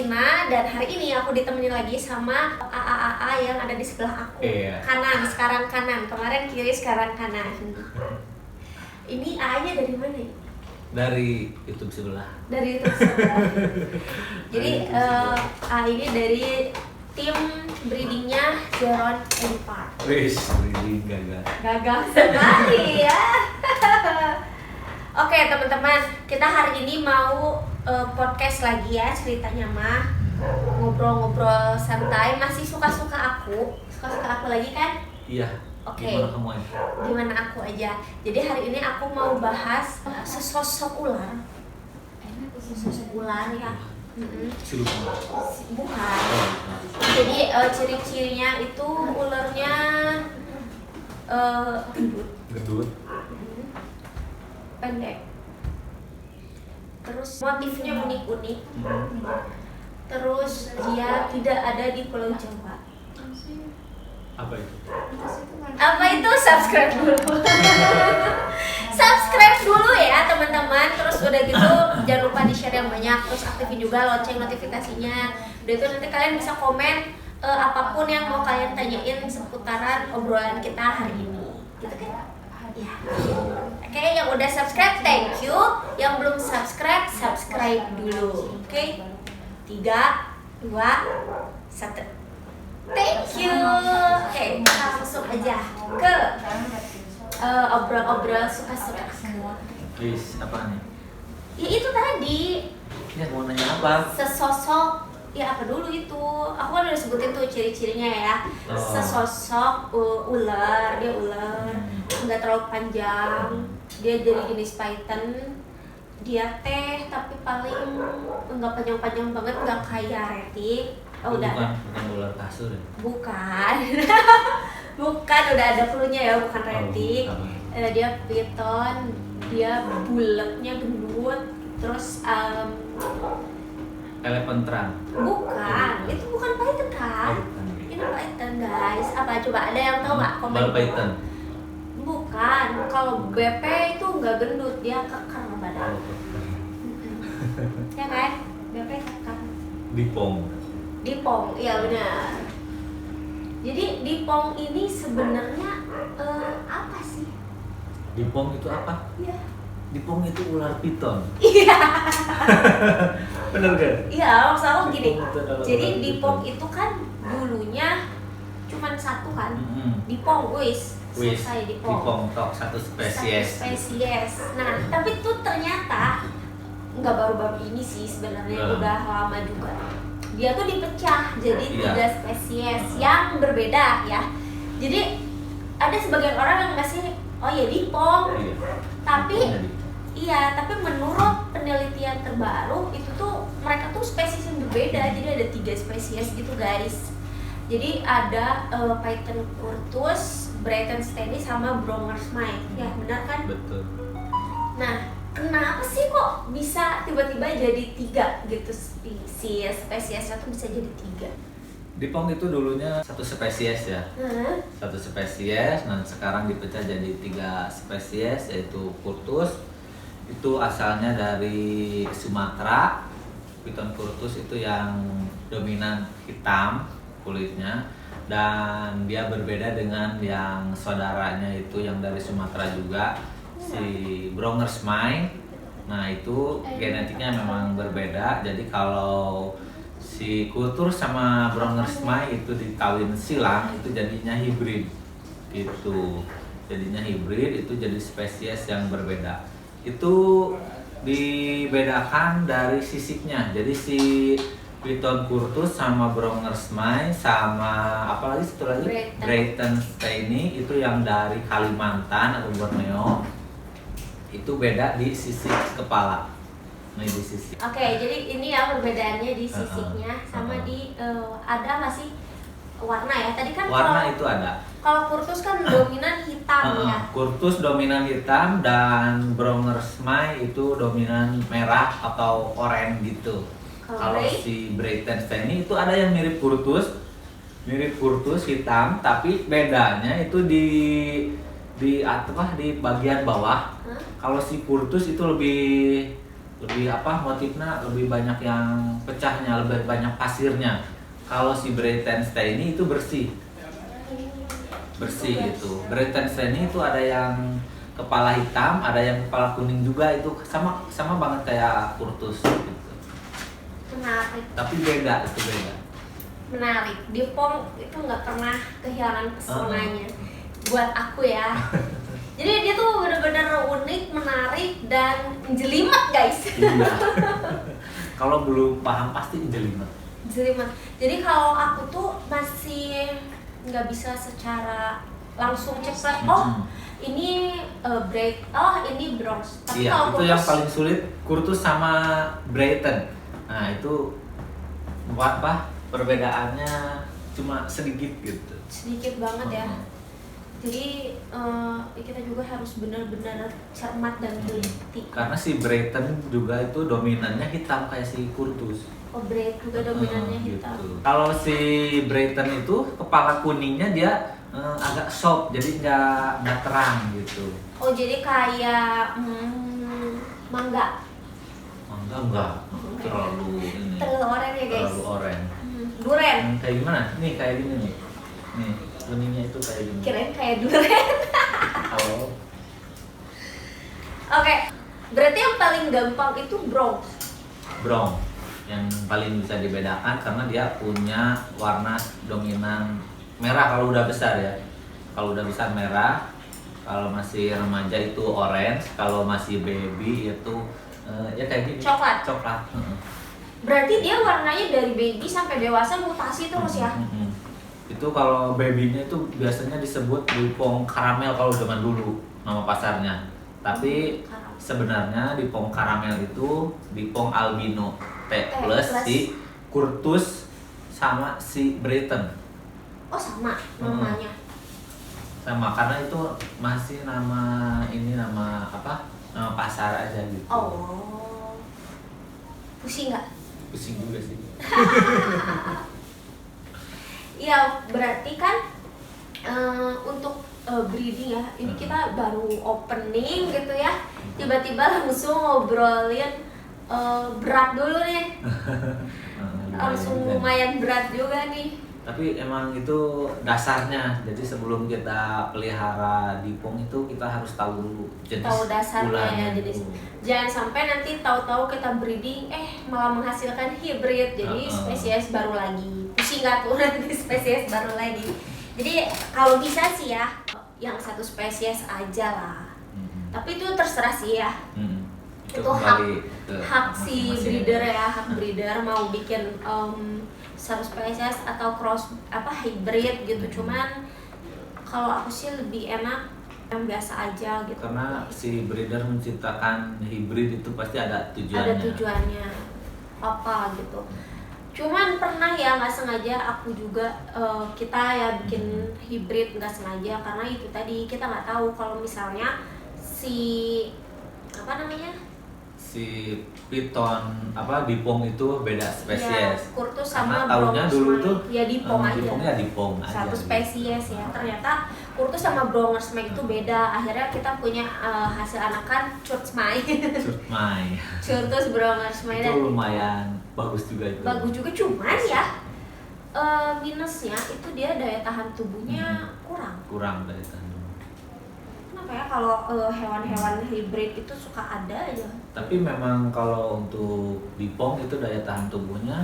Lina dan hari ini aku ditemenin lagi sama AA yang ada di sebelah aku. Iya. Kanan, sekarang kanan. Kemarin kiri, sekarang kanan. Ini AA-nya dari mana ya? Dari YouTube sebelah. Dari YouTube sebelah. Jadi AA ini dari tim breedingnya Zeron Empire. Wis, breeding gagal. Gagal sekali ya. Oke teman-teman, kita hari ini mau podcast lagi ya ceritanya mah. Ngobrol-ngobrol santai, masih suka-suka aku lagi kan? Iya. Oke. Gimana kamu aja? Gimana aku aja. Jadi hari ini aku mau bahas sesosok ular. Sesosok ular ya. Siluman. Bukan. Jadi ciri-cirinya itu ularnya gendut. Gendut. Pendek, terus motifnya unik-unik, terus dia tidak ada di Pulau Jawa. Apa itu? Apa itu? Subscribe dulu. Subscribe dulu ya teman-teman. Terus udah gitu jangan lupa di share yang banyak, terus aktifin juga lonceng notifikasinya. Udah itu nanti kalian bisa komen apapun yang mau kalian tanyain seputaran obrolan kita hari ini, gitu kan? Ya. Oke, yang udah subscribe thank you. Yang belum subscribe, subscribe dulu. Oke. 3, 2, 1. Thank you. Oke, kita langsung aja ke obrol-obrol suka-suka. Wis, apa nih? Ya itu tadi Ya mau nanya apa? sesosok. Ya apa dulu itu? Aku kan udah sebutin tuh ciri-cirinya ya. Sesosok ular, dia ular, nggak terlalu panjang. Dia dari jenis python. Dia teh tapi paling nggak panjang-panjang banget, nggak kayak retik. Oh, udah ada. Bukan ular kasur ya? Bukan. Bukan, udah ada cluenya ya, bukan retik. Dia python, dia bulatnya gendut, terus Elephantran. bukan, itu bukan python kan? Bukan. Ini python guys. Apa coba ada yang tahu nggak? Komen. Bal python. Bukan. Kalau BP itu nggak gendut, dia kekar badan. Ya kan? BP kekar. Dipong. Dipong, iya benar. Jadi dipong ini sebenarnya apa sih? Dipong itu apa? Iya. Dipong itu ular piton. Iya. Bener kan? Iya, maksud aku gini. Dipong itu adalah Jadi ular dipong piton. itu kan dulunya cuman satu kan? Mm-mm. Dipong, wis. Wis, Selesai dipong. dipong tok satu spesies. Satu spesies. Nah, tapi tuh ternyata nggak baru-baru ini sih sebenarnya, udah lama juga. Dia tuh dipecah jadi 3 spesies yang berbeda ya. Jadi ada sebagian orang yang masih oh ya dipong. Iya. Tapi Dipong iya, tapi menurut penelitian terbaru itu tuh mereka tuh spesies yang berbeda. Jadi ada 3 spesies gitu guys. Jadi ada Python curtus, Breitensteini sama Brongersmai. Ya benar kan? Betul. Nah, kenapa sih kok bisa tiba-tiba jadi 3 gitu spesiesnya tuh bisa jadi 3? Dipong itu dulunya satu spesies ya. Satu spesies, nah sekarang dipecah jadi 3 spesies yaitu curtus. Itu asalnya dari Sumatera. Python curtus itu yang dominan hitam kulitnya, dan dia berbeda dengan yang saudaranya itu yang dari Sumatera juga, si Brongersmai. Nah itu genetiknya memang berbeda. Jadi kalau si curtus sama Brongersmai itu dikawin silang itu jadinya hibrid gitu. Jadinya hibrid, itu jadi spesies yang berbeda. Itu dibedakan dari sisiknya. Jadi si Python curtus sama Brongersmai sama apalagi satu lagi Breitensteini itu yang dari Kalimantan atau Borneo, itu beda di sisik kepala. Nah di sisik. Oke, jadi ini ya perbedaannya di sisiknya sama di ada nggak sih warna ya? Tadi kan warna kalau, itu ada. Kalau curtus kan dominan hitam ya. Curtus dominan hitam dan Brongersmai itu dominan merah atau oranye gitu. Kalau si Breitensteini itu ada yang mirip curtus hitam, tapi bedanya itu di bagian bawah. Kalau si curtus itu lebih lebih apa motifnya lebih banyak yang pecahnya, lebih banyak pasirnya. Kalau si Breitenstein ini itu bersih gitu. Breitenstein itu ada yang kepala hitam, ada yang kepala kuning juga, itu sama banget kayak Curtus gitu. Menarik. Tapi beda, itu beda. Menarik. Dipong itu nggak pernah kehilangan pesonanya buat aku ya. Jadi dia tuh benar-benar unik, menarik, dan jelimet guys. Iya. Kalau belum paham pasti jelimet. Jelimet. Jadi kalau aku tuh masih nggak bisa secara langsung cepat. Oh, ini break. Oh, ini bronze. Tapi Iya, kalau itu yang paling sulit Curtus sama Breiten. Nah, itu apa? Perbedaannya cuma sedikit gitu. sedikit banget ya. Jadi kita juga harus benar-benar cermat dan teliti. Karena si Breiten juga itu dominannya hitam kayak si Curtus. Oh, break juga dominannya hitam. Gitu. Kalau si Breiten itu kepala kuningnya dia agak soft, jadi nggak terang gitu. Oh, jadi kayak mangga. Mangga enggak terlalu ini. Terlalu oranye ya guys. Terlalu oranye. Duren. Kayak gimana? Nih kayak gini nih. Nih kuningnya itu kayak gini. Kirain kayak duren. Kalau Oke, berarti yang paling gampang itu bronze. brown yang paling bisa dibedakan karena dia punya warna dominan merah kalau udah besar ya. Kalau udah besar merah, kalau masih remaja itu orange, kalau masih baby itu ya kayak gini. Coklat. Coklat. Berarti dia warnanya dari baby sampai dewasa mutasi terus ya? Itu kalau babynya itu biasanya disebut Dipong karamel kalau zaman dulu nama pasarnya. Tapi sebenarnya Dipong karamel itu Dipong albino T plus si Curtus sama si Breiten. Oh, sama namanya. Sama karena itu masih nama apa? Nama pasar aja gitu. Oh. Pusing nggak? Pusing juga sih. Iya, berarti kan untuk breeding ya, ini kita baru opening gitu ya, tiba-tiba langsung ngobrolin berat dulu nih, langsung lumayan berat juga nih. Tapi emang itu dasarnya, jadi sebelum kita pelihara Dipong itu kita harus tahu dulu jenis Tahu dasarnya ularnya ya, jadi itu. jangan sampai nanti tahu-tahu kita breeding malah menghasilkan hybrid, jadi spesies baru lagi. Pusing nggak tuh nanti spesies baru lagi. Jadi kalau bisa sih ya yang satu spesies aja lah. Tapi itu terserah sih ya. Itu hak si breeder ya, hak breeder mau bikin satu spesies atau cross hybrid gitu. Cuman kalau aku sih lebih enak yang biasa aja gitu. Karena si breeder menciptakan hybrid itu pasti ada tujuannya. Ada tujuannya apa gitu. Cuman pernah ya nggak sengaja aku juga kita ya bikin hybrid nggak sengaja karena itu tadi kita nggak tahu kalau misalnya si si piton Dipong itu beda spesies. Ya, Curtus sama taunya dulu tuh ya Dipong aja. Dipongnya Dipong aja. Satu spesies ya. Ternyata Curtus sama Brongersmake itu beda. Akhirnya kita punya hasil anakan Curtsmai. Curtus Brongersmake itu lumayan bagus juga itu. Bagus juga cuman ya minusnya itu dia daya tahan tubuhnya kurang daya tahan. Kenapa ya kalau hewan-hewan hybrid itu suka ada aja. Tapi memang kalau untuk Dipong itu daya tahan tubuhnya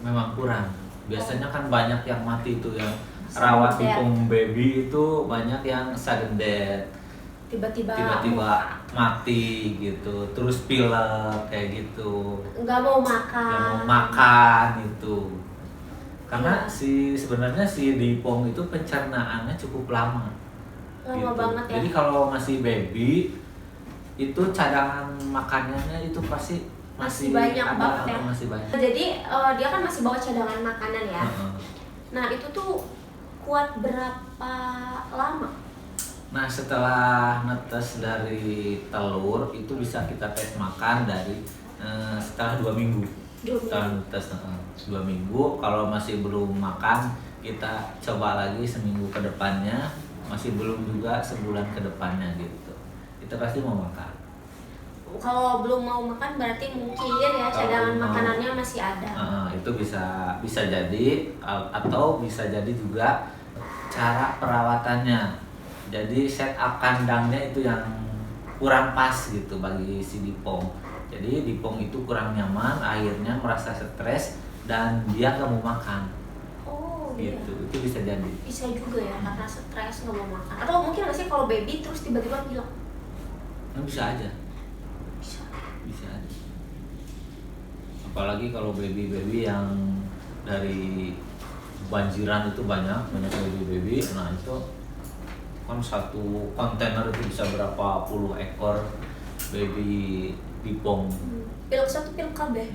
memang kurang. Biasanya kan banyak yang mati itu yang rawat Dipong baby itu banyak yang sudden death. Tiba-tiba mati gitu, terus pilek kayak gitu. Nggak mau makan itu. Karena sebenarnya si Dipong itu pencernaannya cukup lama. Lama banget ya. Jadi kalau masih baby itu cadangan makanannya itu pasti masih banyak banget ya. Masih banyak. Jadi dia kan masih bawa cadangan makanan ya. Nah itu tuh kuat berapa lama? Nah setelah netes dari telur itu bisa kita tes makan dari setelah 2 minggu. Setelah netes 2 minggu, kalau masih belum makan kita coba lagi seminggu ke depannya, masih belum juga sebulan ke depannya gitu. Kita pasti mau makan. kalau belum mau makan berarti mungkin ya cadangan makanannya masih ada. Itu bisa jadi atau bisa jadi juga cara perawatannya. Jadi setup kandangnya itu yang kurang pas gitu bagi si Dipong. Jadi Dipong itu kurang nyaman, akhirnya merasa stres dan dia nggak mau makan. Oh gitu. iya. Itu bisa jadi. Bisa juga ya karena stres nggak mau makan. Atau mungkin nggak sih kalau baby terus tiba-tiba bilang? Bisa aja. Bisa aja. Apalagi kalau baby yang dari banjiran itu banyak baby. Nah itu kan satu kontainer itu bisa berapa puluh ekor baby Dipong. Pilek satu pilek kabeh.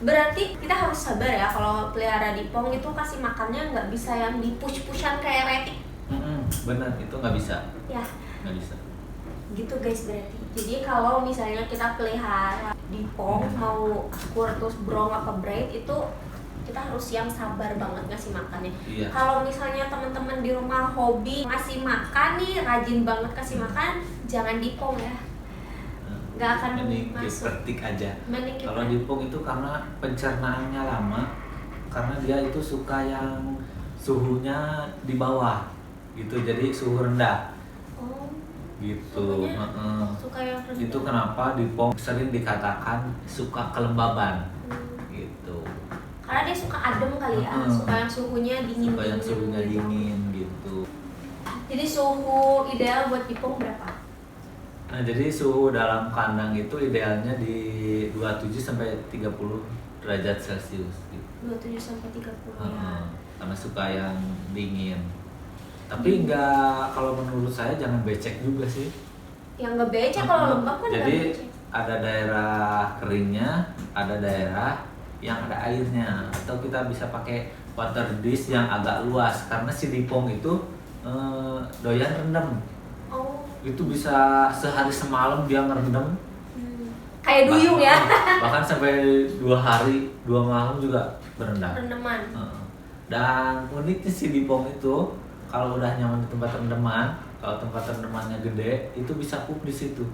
Berarti kita harus sabar ya kalau pelihara Dipong itu kasih makannya nggak bisa yang dipush-pushan kayak retik. Benar, itu nggak bisa. Ya. Nggak bisa. Gitu guys berarti. Jadi kalau misalnya kita pelihara Dipong mau kurtus, brong apa braid itu kita harus yang sabar banget ngasih makannya. Iya. Kalau misalnya teman-teman di rumah hobi ngasih makan nih, rajin banget kasih makan, jangan Dipong ya. Nggak akan masuk. Petik aja. Mending Kalau Dipong itu karena pencernaannya lama, karena dia itu suka yang suhunya di bawah gitu, jadi suhu rendah. Oh. Gitu. Suka yang rendah. Itu kenapa Dipong sering dikatakan suka kelembaban. Gitu. Karena dia suka adem kali ya, suka yang suhunya dingin. Suka yang suhunya dingin gitu. Jadi suhu ideal buat Dipong berapa? Nah, jadi suhu dalam kandang itu idealnya di 27 sampai 30 derajat Celcius gitu. 27 sampai 30 ya. Karena suka yang dingin. Tapi enggak, kalau menurut saya jangan becek juga sih. Yang nggak becek kalau lembab kan nggak jadi becek. ada daerah keringnya, ada daerah yang ada airnya, atau kita bisa pakai water dish yang agak luas karena si Dipong itu doyan rendam. Oh. Itu bisa sehari semalam dia ngerendam. Kayak duyung ya. Bahkan sampai 2 hari 2 malam juga berendam. Rendaman. Dan uniknya si Dipong itu kalau udah nyaman di tempat rendaman, kalau tempat rendamannya gede itu bisa pup di situ.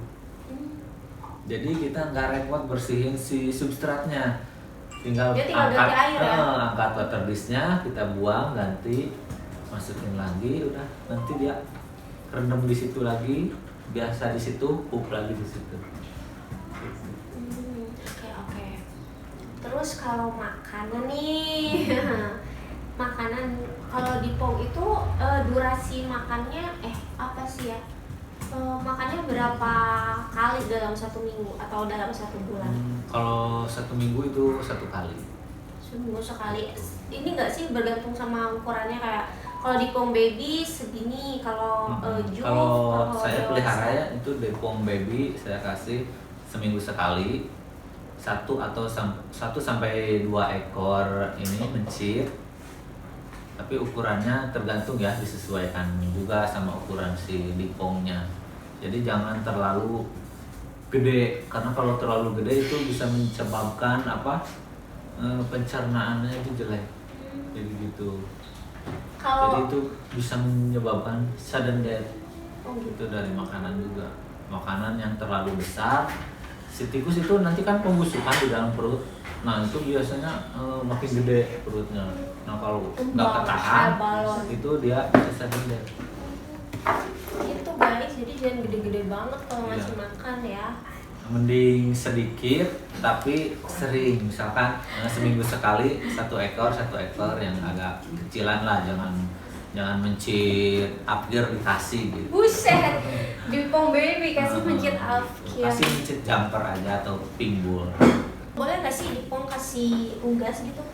Jadi kita nggak repot bersihin si substratnya, tinggal angkat air, ya? Angkat water dish-nya, kita buang, ganti, masukin lagi, udah nanti dia rendam di situ lagi, biasa di situ, pup lagi di situ. Oke. Terus kalau makanan nih, makanan kalau Dipong itu durasi makannya apa sih ya? Makannya berapa kali dalam 1 minggu atau dalam 1 bulan? Kalau 1 minggu itu 1 kali. Seminggu sekali. Ini nggak sih bergantung sama ukurannya kayak kalau Dipong baby segini, kalau Juf, kalau saya pelihara ya itu Dipong baby saya kasih seminggu sekali 1 sampai 2 ekor ini mencit. Tapi ukurannya tergantung ya, disesuaikan juga sama ukuran si Dipongnya. Jadi jangan terlalu gede, karena kalau terlalu gede itu bisa menyebabkan pencernaannya itu jelek. Jadi gitu. Jadi itu bisa menyebabkan sudden death. Itu dari makanan juga. Makanan yang terlalu besar, si tikus itu nanti kan pembusukan di dalam perut. Nah itu biasanya makin gede perutnya. Nah kalau nggak ketahan, itu dia bisa sudden death. Itu guys, jadi jangan gede-gede banget kalau ngasih makan ya. Mending sedikit tapi sering, misalkan seminggu sekali 1 ekor yang agak kecilan lah, jangan mencit upgear dikasih gitu. Buset, Dipong baby kasih mencit upgear. Kasih mencit jumper aja atau pinball. Boleh nggak sih Dipong kasih unggas gitu?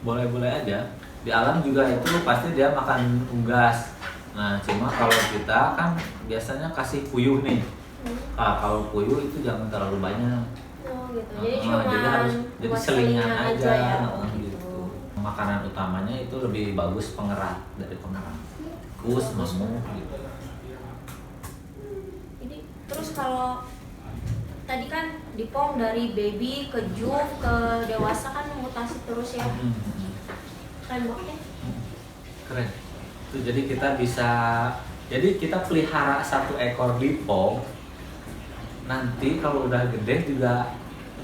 Boleh aja. Di alam juga itu pasti dia makan unggas. Nah cuma kalau kita kan biasanya kasih puyuh nih. Kalau puyuh itu jangan terlalu banyak. Oh gitu. Jadi harus jadi selingan aja ya. Gitu. Makanan utamanya itu lebih bagus pengerat dari pengerat. Kus, mamuk gitu. Jadi terus kalau tadi kan Dipong dari baby ke Juf ke dewasa kan mutasi terus ya. Keren banget ya. Keren. Itu jadi kita pelihara 1 ekor Dipong nanti kalau udah gede juga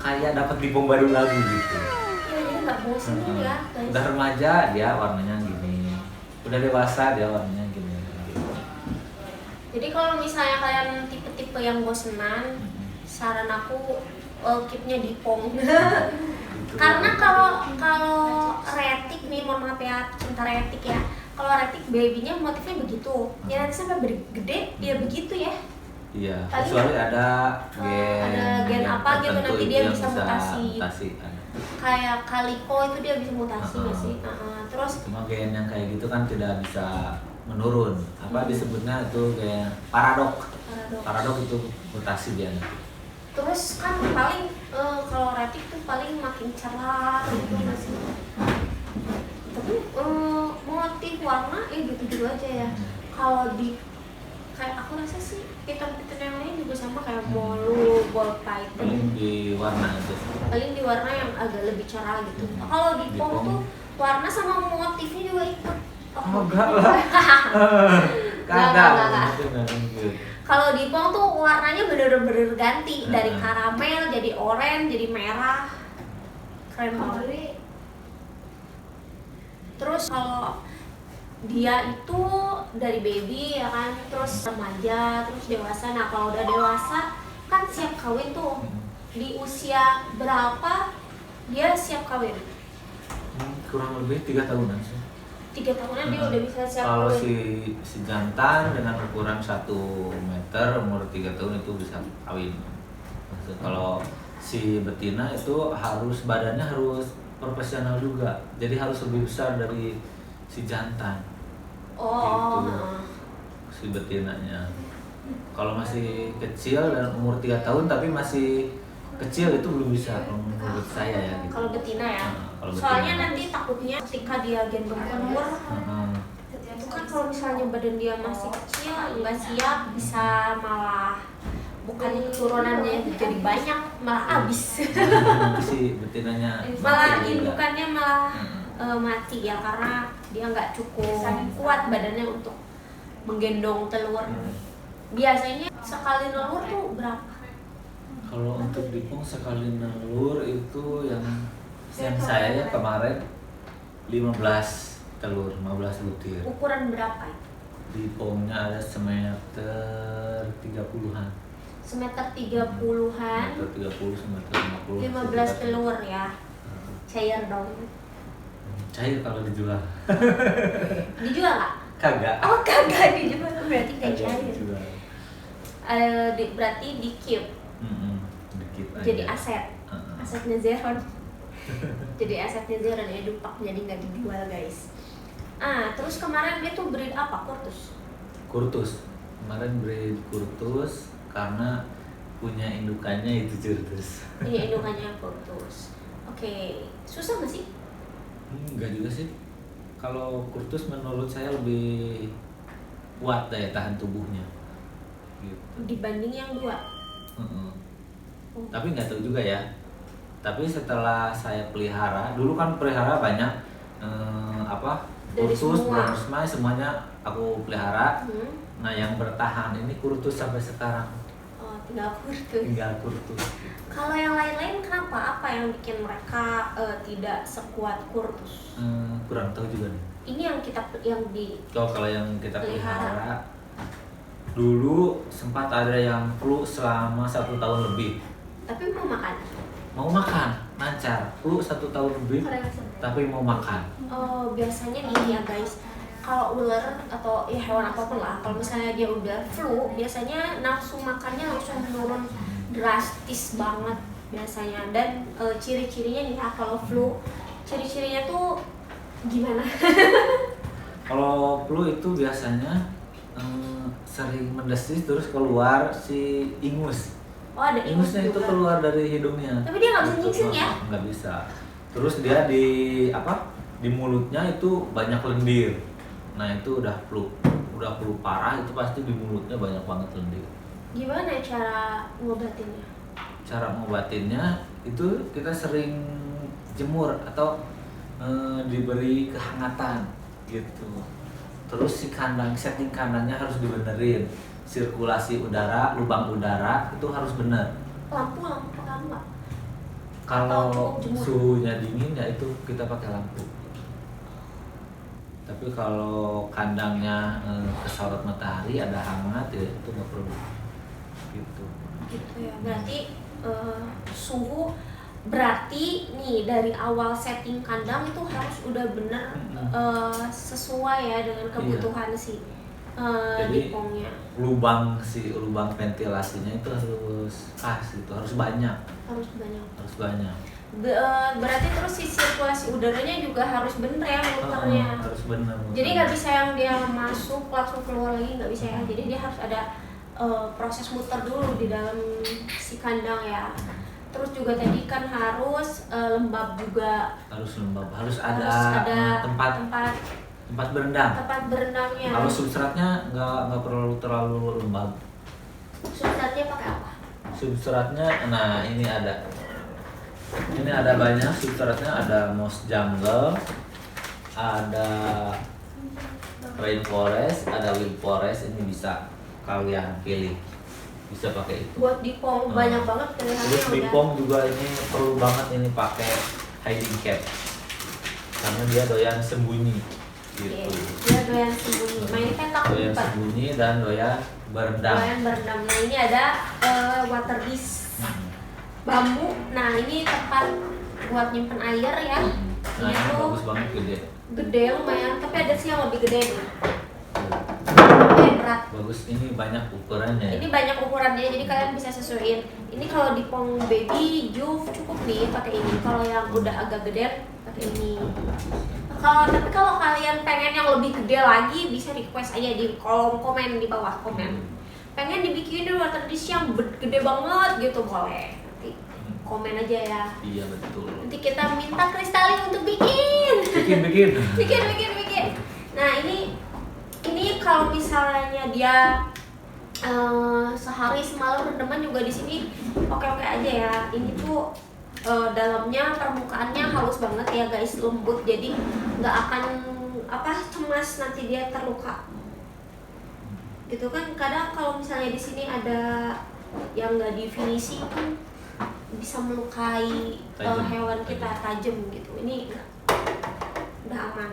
kayak dapat dipom baru lagi gitu. Iya, jadi nggak bosan ya guys. Udah remaja dia warnanya gini, udah dewasa dia warnanya gini gitu. Jadi kalau misalnya kalian tipe-tipe yang bosenan, saran aku keepnya di pom. Gitu. Karena kalau retik nih, mohon maaf ya, cinta retik ya. Kalau retik babynya motifnya begitu, ya nanti sampai gede dia begitu ya. Iya, Paling kecuali ada gen yang apa gitu, tertentu nanti itu dia yang bisa mutasi. ada. Kayak kaliko itu dia bisa mutasi nggak sih? Terus Cuma gen yang kayak gitu kan tidak bisa menurun. Apa disebutnya itu kayak paradok. Paradok itu mutasi dia nanti. terus kan paling kalau retik tuh paling makin cerah gitu nggak sih? Tapi motif warna gitu-gitu aja ya. Kalau di kayak aku rasa sih piton-piton yang lain juga sama kayak molu, ball python. Paling di warna aja. Paling di warna yang agak lebih cerah gitu. Kalau di pom tuh warna sama motifnya juga ikut. Oh, enggak lah. Enggak. Itu nggak mungkin. Kalau di pom tuh warnanya bener-bener ganti dari karamel jadi oranye jadi merah. Keren banget. Terus kalau dia itu dari baby ya kan, terus remaja, terus dewasa. Nah kalau udah dewasa kan siap kawin tuh. Di usia berapa dia siap kawin? Kurang lebih 3 tahunan sih. 3 tahunan dia udah bisa siap Kalau kawin. si jantan dengan ukuran 1 meter umur 3 tahun itu bisa kawin. Maksud, kalau si betina itu harus badannya harus profesional juga, jadi harus lebih besar dari si jantan. Oh. Gitu. Si betinanya. Kalau masih kecil dan umur 3 tahun tapi masih kecil itu belum bisa menurut saya ya gitu. Kalau betina ya. Kalau Soalnya betina. nanti takutnya ketika dia gendong umur itu kan kalau misalnya badan dia masih kecil nggak siap bisa malah bukannya keturunannya jadi banyak malah habis. Nanti si betinanya Malah mati juga. indukannya malah mati ya karena dia nggak cukup kuat badannya untuk menggendong telur. Biasanya sekali telur tuh berapa? Kalau untuk dipong sekali nelur itu yang saya ya kemarin 15 telur, 15 butir. Ukuran berapa? Dipongnya ada semeter 30-an. Semeter 30-an. Semeter 30 semeter 50. 15 telur ya. Cair dong. Cair kalau dijual. Dijual nggak? Kagak. Oh kagak dijual berarti nggak Kagak cair. dijual. Berarti di keep Dikit aja. jadi aset. Heeh. Asetnya Zeron. Jadi asetnya Zeron ya dupak jadi nggak dijual guys. Terus kemarin dia tuh breed apa? Kurtus. Kurtus. Kemarin breed kurtus karena punya indukannya itu kurtus. Ini indukannya kurtus. Oke, susah nggak sih? Enggak juga sih. Kalau kurtus menurut saya lebih kuat daya tahan tubuhnya. Gitu. Dibanding yang dua. Tapi nggak tahu juga ya. Tapi setelah saya pelihara, dulu kan pelihara banyak Dari kurtus, semua. bronzmai semuanya aku pelihara. Hmm. Nah yang bertahan ini kurtus sampai sekarang. Oh, tinggal kurtus. Tinggal kurtus. Kalau yang lain-lain kenapa? Apa yang bikin mereka tidak sekuat kurtus? Kurang tahu juga nih. Ini yang di Kalau yang kita Pelihara. pelihara, dulu sempat ada yang flu selama 1 tahun lebih. tapi mau makan. Mau makan, lancar, flu 1 tahun lebih, tapi mau makan. Oh, biasanya nih ya guys. Kalau ular atau ya hewan apapun lah, kalau misalnya dia udah flu, biasanya nafsu makannya langsung menurun drastis banget biasanya. Dan ciri-cirinya nih ya kalau flu, ciri-cirinya tuh gimana? Kalau flu itu biasanya sering mendesis terus keluar si ingus. Oh, ada ingus Ingusnya itu juga. keluar dari hidungnya. Tapi dia nggak bisa Gitu. nyingsing ya? Nggak bisa. Terus dia di mulutnya itu banyak lendir. Nah itu udah flu parah, itu pasti di mulutnya banyak banget lendir. Gimana cara ngobatinnya? Cara ngobatinnya itu kita sering jemur atau diberi kehangatan gitu. Terus si setting kandangnya harus dibenerin. sirkulasi udara, lubang udara itu harus benar. Lampu pakai nggak? Kalau Atau jemur? suhunya dingin ya itu kita pakai lampu. Tapi kalau kandangnya kesorot matahari ada hangat ya itu nggak perlu. Gitu. Gitu ya. Berarti suhu berarti nih dari awal setting kandang itu harus udah bener sesuai ya dengan kebutuhan si Jadi dipongnya. lubang ventilasinya itu harus pas gitu, harus banyak. Harus banyak. Berarti terus si sirkulasi udaranya juga harus bener ya muternya. Harus bener. Jadi nggak bisa yang dia masuk langsung keluar lagi, nggak bisa ya. Jadi dia harus ada proses muter dulu di dalam si kandang ya. Terus juga tadi kan harus lembab juga. Harus lembab, harus ada tempat berendam. Tempat berendamnya. Kalau substratnya nggak perlu terlalu lembab. Substratnya pakai apa? Substratnya, nah ini ada banyak substratnya, ada moss jungle, ada rainforest, ada wild forest. Ini bisa kalian pilih, bisa pakai itu. Buat dipong banyak banget pilihannya. Terus dipong juga ini perlu banget ini pakai hiding cap karena dia doyan sembunyi gitu. Dia doyan sembunyi. Mainnya kan takut Doyan sembunyi dan doyan berendam. Nah ini ada water dish bambu. Nah ini tempat buat nyimpen air ya. Nah ini bagus banget, Gede lumayan, tapi ada sih yang lebih gede nih. Berat. Bagus, ini banyak ukurannya. Ini banyak ukurannya, jadi kalian bisa sesuaiin. Ini kalau dipong baby Juf cukup nih pakai ini. Kalau yang udah agak gede pakai ini. Tapi kalau kalian pengen yang lebih gede lagi bisa request aja di kolom komen di bawah komen. Pengen dibikinin water dish yang gede banget gitu boleh. Nanti komen aja ya. Iya betul. Nanti kita minta Kristali untuk bikin. Bikin. Nah ini kalau misalnya dia sehari semalam rendeman juga di sini oke aja ya. Ini tuh dalamnya permukaannya halus banget ya guys, lembut, jadi nggak akan cemas nanti dia terluka gitu kan. Kadang kalau misalnya di sini ada yang nggak di finishing kan bisa melukai hewan kita tajam gitu. Ini udah aman.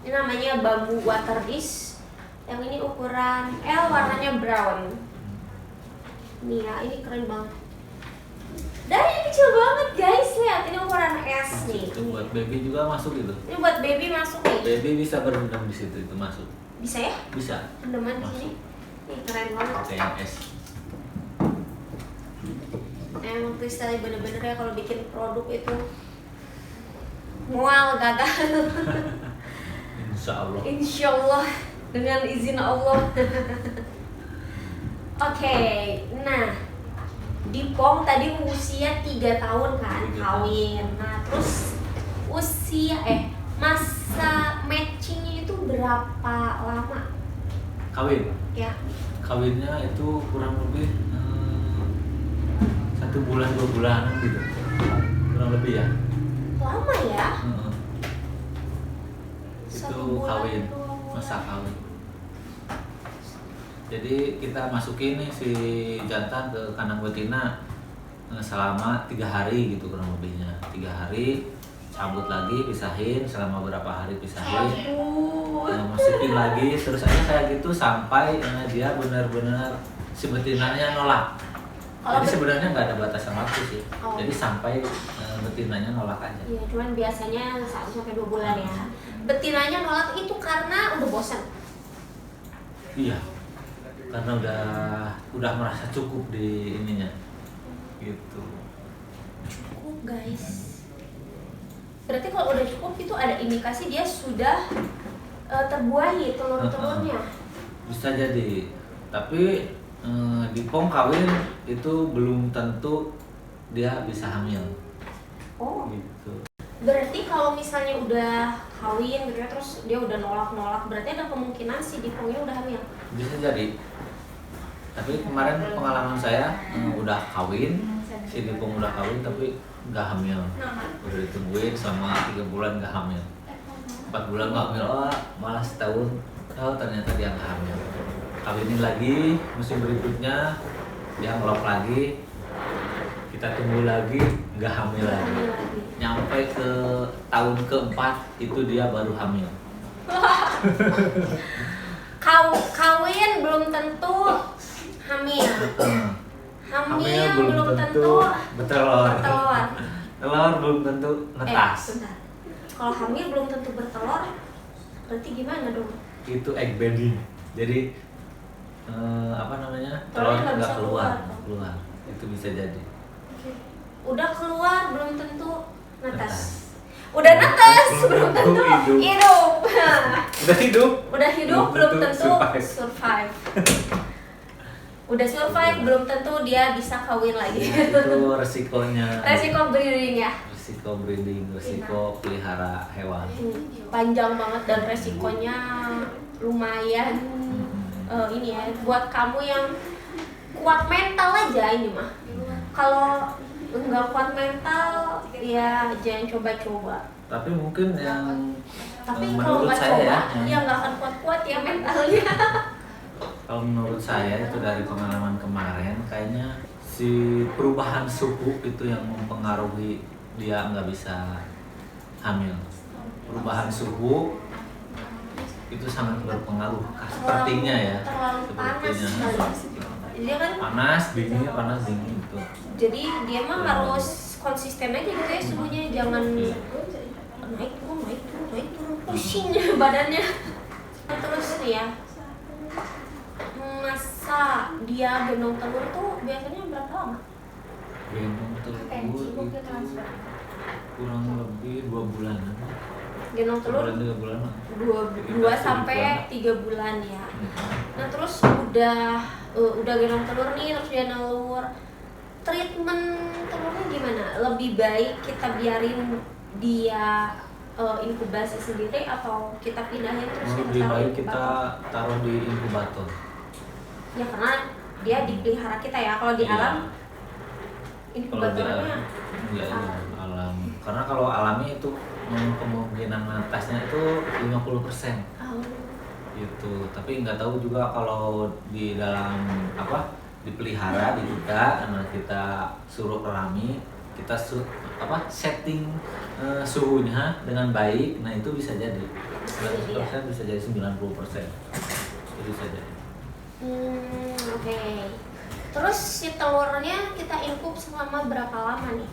Ini namanya bambu water dish. Yang ini ukuran L, warnanya brown. Nih ya, ini keren banget. Dan ini kecil banget guys, lihat ini ukuran S nih. Itu buat baby juga masuk gitu. Ini buat baby masuk nih. Baby bisa berendam di situ, itu masuk. Bisa ya? Bisa. Rendaman di sini. Nih keren banget. Pakai yang S. Emang Kristali bener-bener ya kalau bikin produk itu mual gagal. Insya Allah dengan izin Allah. Oke, nah Dipong tadi usia 3 tahun kan kawin. Nah terus masa matchingnya itu berapa lama? Kawin? Ya. Kawinnya itu kurang lebih 1 bulan 2 bulanan gitu, kurang lebih ya. Lama ya? Itu kawin, masa kawin. Jadi kita masukin nih si jantan ke kandang betina selama 3 hari gitu kurang lebihnya. 3 hari cabut lagi, pisahin selama berapa hari pisahin, masukin lagi terus aja kayak gitu sampai dia benar-benar si betinanya nolak. Jadi sebenarnya nggak ada batasan waktu sih. Jadi sampai betinanya nolak aja. Iya, cuman biasanya 1 sampai 2 bulan ya. Betinanya nolak itu karena udah bosan. Iya. Karena udah merasa cukup di ininya. Gitu. Cukup, guys. Berarti kalau udah cukup itu ada indikasi dia sudah terbuahi telur-telurnya. Bisa jadi. Tapi Dipong kawin itu belum tentu dia bisa hamil. Oh. Gitu. Berarti kalau misalnya udah kawin gitu ya, terus dia udah nolak-nolak, berarti ada kemungkinan si Dipongnya udah hamil. Bisa jadi. Tapi kemarin pengalaman saya udah kawin, si Dipong udah kawin tapi nggak hamil. Udah ditungguin selama 3 bulan nggak hamil. 4 bulan nggak hamil, malah setahun, ternyata dia nggak hamil. kawinin lagi, musim berikutnya dia ngelok lagi, kita tunggu lagi, nggak hamil lagi. Nyampe ke tahun keempat itu dia baru hamil. Kawin belum tentu hamil. Hamil belum tentu bertelur. Telur belum tentu netas. Bentar. Kalau hamil belum tentu bertelur, berarti gimana dong? Itu egg bedding. Jadi apa namanya? Telur Telurnya nggak nggak bisa keluar. Itu bisa jadi. Udah keluar belum tentu netas. Udah netas belum tentu hidup. Udah hidup belum tentu survive. Udah survive belum tentu dia bisa kawin lagi. Itu resikonya. Resiko breeding ya. Resiko breeding, resiko pelihara hewan. Panjang banget dan resikonya lumayan. Ini ya buat kamu yang kuat mental aja ini mah. Kalau nggak kuat mental ya jangan coba-coba. Tapi mungkin yang Tapi menurut kalau nggak saya coba ya, ya nggak akan kuat-kuat ya mentalnya. kalau menurut saya itu dari pengalaman kemarin kayaknya si perubahan suhu itu yang mempengaruhi dia nggak bisa hamil. Perubahan suhu itu sangat berpengaruh sepertinya ya. Terlalu panas kali. Dia kan panas dingin itu. jadi dia mah harus konsisten aja gitu ya suhunya, jangan naik turun pusing badannya. Terus nih ya, masa dia gendong telur tuh biasanya berapa lama? Gendong telur itu kurang lebih 2 bulanan. Gendong telur 3 bulan. 2 sampai 3 bulan ya. Nah terus udah gendong telur nih, terus dia nelur. Treatment telurnya gimana? Lebih baik kita biarin dia inkubasi sendiri atau kita pindahin terus kita Lebih taruh baik inkubator? kita taruh di inkubator. Ya karena dia dipelihara kita ya. Kalau di Iya. alam Kalau di inkubatornya alam, iya, alam. Karena kalau alami itu kemungkinan netasnya itu 50%. Gitu. Tapi nggak tahu juga kalau di dalam dipelihara di kita, karena kita suruh rami, kita setting suhunya dengan baik, nah itu bisa jadi 100%, bisa jadi 90%. Itu bisa jadi. Oke. Terus si telurnya kita inkub selama berapa lama nih?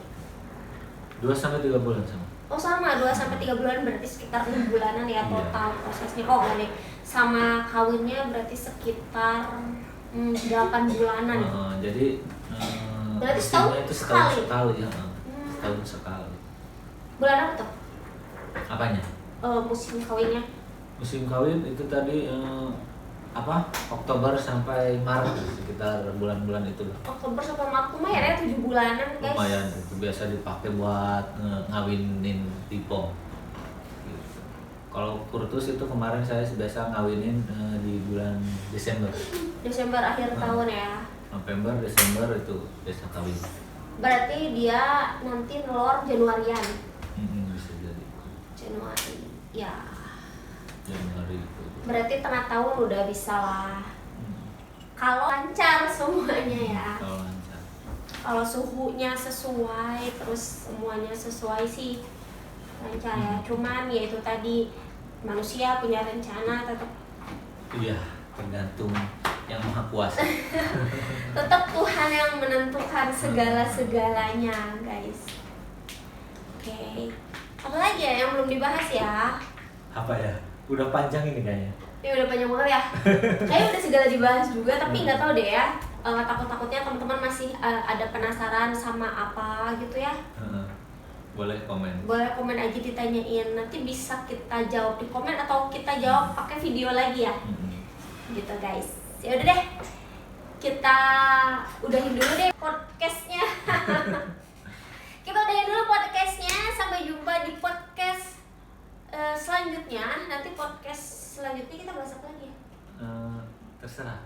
2-3 bulan sama. Oh sama, 2-3 bulan berarti sekitar 6 bulanan ya Iya. total prosesnya. Oh enggak nih, sama kawinnya berarti sekitar 8 bulanan. Jadi Berarti musimnya setahun itu setahun sekali? sekali ya. Setahun sekali. Bulan apa tuh? Apanya? Musim kawinnya? Musim kawin itu tadi Oktober sampai Maret, sekitar bulan-bulan itu lah. Oktober sampai Maret, lumayan ya 7 bulanan guys. Lumayan, itu biasa dipakai buat ngawinin tipo. Gitu. Kalau kurtus itu kemarin saya biasa ngawinin di bulan Desember. Desember akhir tahun ya. November, Desember itu biasa kawin. Berarti dia nanti nelor Januarian. Bisa jadi Januari. Ya. Januari itu. Berarti tengah tahun udah bisa lah. Kalau lancar semuanya ya. Kalau lancar. Kalau suhunya sesuai, terus semuanya sesuai sih lancar ya. Cuman ya itu tadi manusia punya rencana tetap Iya, tergantung yang maha kuasa. tetap Tuhan yang menentukan segala-segalanya, guys. Oke. Apa lagi ya yang belum dibahas ya? Apa ya? Udah panjang ini kayaknya. Ini udah panjang banget ya. Kayaknya udah segala dibahas juga, tapi nggak tahu deh ya. Takut-takutnya teman-teman masih ada penasaran sama apa gitu ya. Boleh komen. Boleh komen aja ditanyain. Nanti bisa kita jawab di komen atau kita jawab pakai video lagi ya. Gitu guys. Ya udah deh. Kita udahin dulu deh podcastnya. Kita udahin dulu podcastnya. Sampai jumpa di podcast selanjutnya. Nanti podcast selanjutnya kita bahas apa lagi ya? Terserah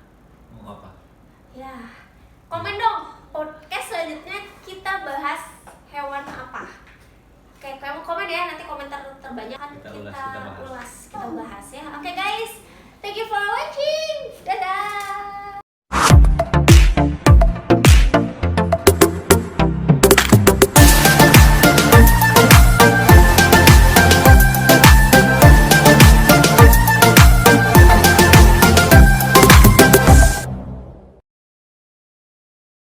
mau apa. Ya, komen dong podcast selanjutnya kita bahas hewan apa. Oke, kamu komen ya, nanti komentar terbanyak kan Kita kita ulas, kita bahas. ulas.